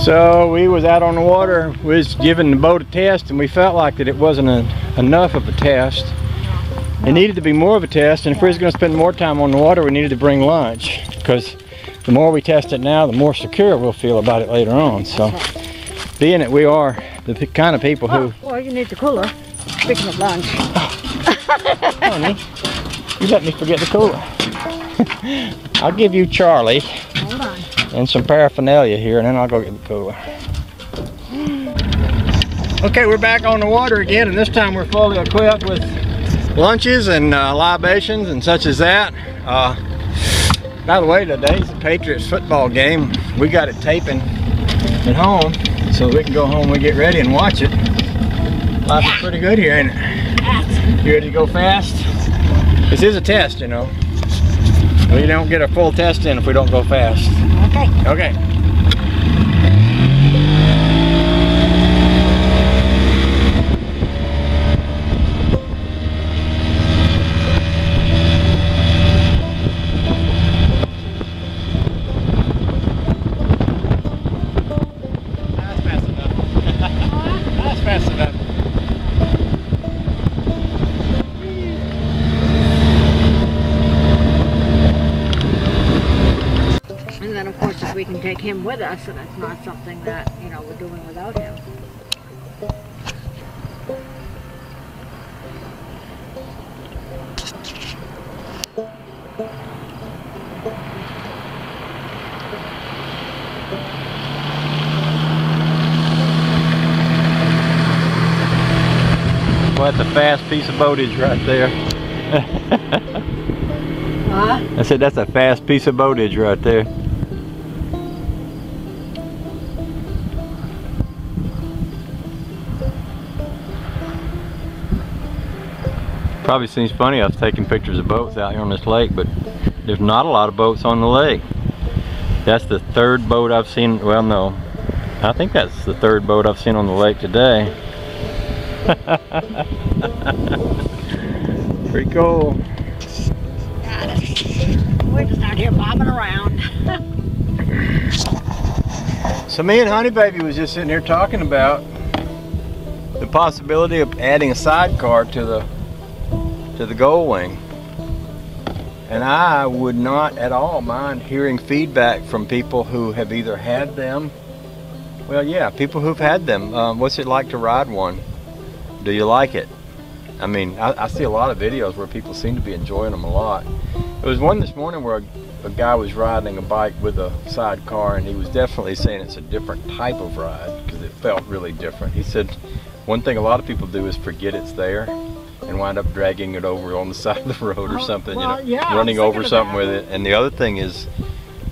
So we was out on the water, we was giving the boat a test, and we felt like that it wasn't enough of a test. It needed to be more of a test, and if we was going to spend more time on the water, we needed to bring lunch, because the more we test it now, the more secure we'll feel about it later on. So, being that we are the kind of people who... Well, you need the cooler. Speaking of lunch. Honey, you let me forget the cooler. I'll give you Charlie. Hold on. And some paraphernalia here, and then I'll go get the cooler. Okay, we're back on the water again, and this time we're fully equipped with lunches and libations and such as that. By the way, today's the Patriots football game. We got it taping at home, so we can go home and get ready and watch it. Life is pretty good here, ain't it? You ready to go fast? This is a test, you know. We don't get a full test in if we don't go fast. Okay. Okay. That's fast enough. That's fast enough. And then, of course, if we can take him with us, and it's not something that, you know, we're doing without him. Well, that's a fast piece of boatage right there. Huh? I said that's a fast piece of boatage right there. Probably seems funny us taking pictures of boats out here on this lake, but there's not a lot of boats on the lake. That's the third boat I've seen. Well, no, I think that's the third boat I've seen on the lake today. Pretty cool. Got it. We're just out here bobbing around. So me and Honey Baby was just sitting here talking about the possibility of adding a sidecar to the Gold Wing, and I would not at all mind hearing feedback from people who have either had them. Well, yeah, people who've had them. What's it like to ride one? Do you like it? I mean, I see a lot of videos where people seem to be enjoying them a lot. There was one this morning where a guy was riding a bike with a sidecar, and he was definitely saying it's a different type of ride because it felt really different. He said one thing a lot of people do is forget it's there and wind up dragging it over on the side of the road or something, well, you know, yeah, running over something with it. And the other thing is,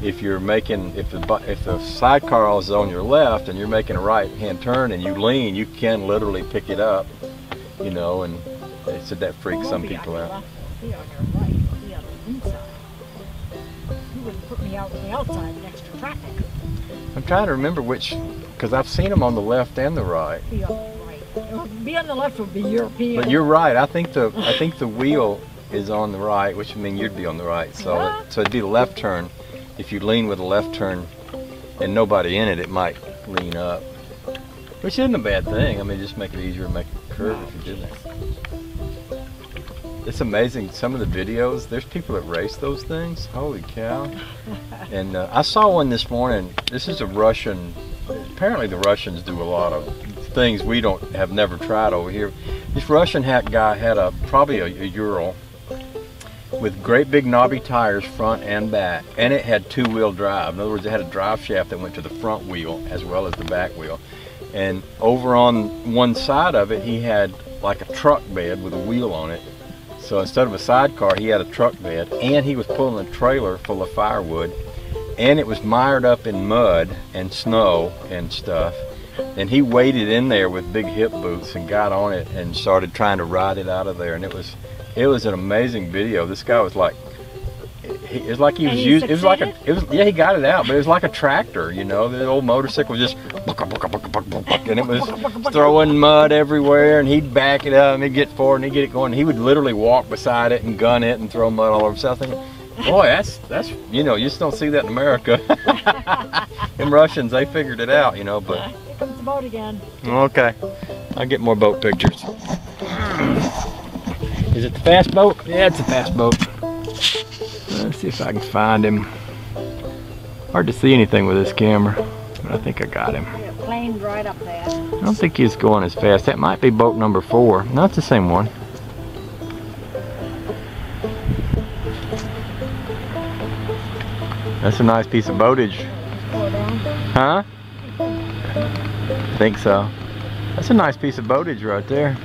if you're making, if the sidecar is on your left and you're making a right-hand turn and you lean, you can literally pick it up, you know, and they said that freaks some people out. Be on your right, be on the inside. You wouldn't put me out on the outside with extra traffic. I'm trying to remember which, because I've seen them on the left and the right. Be on the right. Be on the left would be European. But you're right. I think the wheel is on the right, which would mean you'd be on the right. So Yeah. so it'd be the left turn. If you lean with a left turn and nobody in it, it might lean up, which isn't a bad thing. I mean, just make it easier to make a curve if you do that. It's amazing, some of the videos, there's people that race those things. Holy cow. And I saw one this morning. This is a Russian, apparently the Russians do a lot of things we have never tried over here. This Russian guy had probably a Ural with great big knobby tires front and back, and it had two-wheel drive. In other words, it had a drive shaft that went to the front wheel as well as the back wheel. And over on one side of it, he had like a truck bed with a wheel on it. So instead of a sidecar, he had a truck bed, and he was pulling a trailer full of firewood, and it was mired up in mud and snow and stuff. And he waded in there with big hip boots and got on it and started trying to ride it out of there. And it was an amazing video. This guy was like, it's like he was using, yeah, he got it out, but it was like a tractor, you know. The old motorcycle was just, and it was throwing mud everywhere, and he'd back it up, and he'd get forward, and he'd get it going. He would literally walk beside it and gun it and throw mud all over. So I was thinking, Boy, that's you know, you just don't see that in America. Them Russians, they figured it out, you know, but Here comes the boat again. okay. I'll get more boat pictures. Is it the fast boat? Yeah, it's a fast boat. Let's see if I can find him. Hard to see anything with this camera, but I think I got him. Yeah, planed right up there. I don't think he's going as fast. That might be boat number 4. No, it's the same one. That's a nice piece of boatage. Go down. Huh? I think so. That's a nice piece of boatage right there.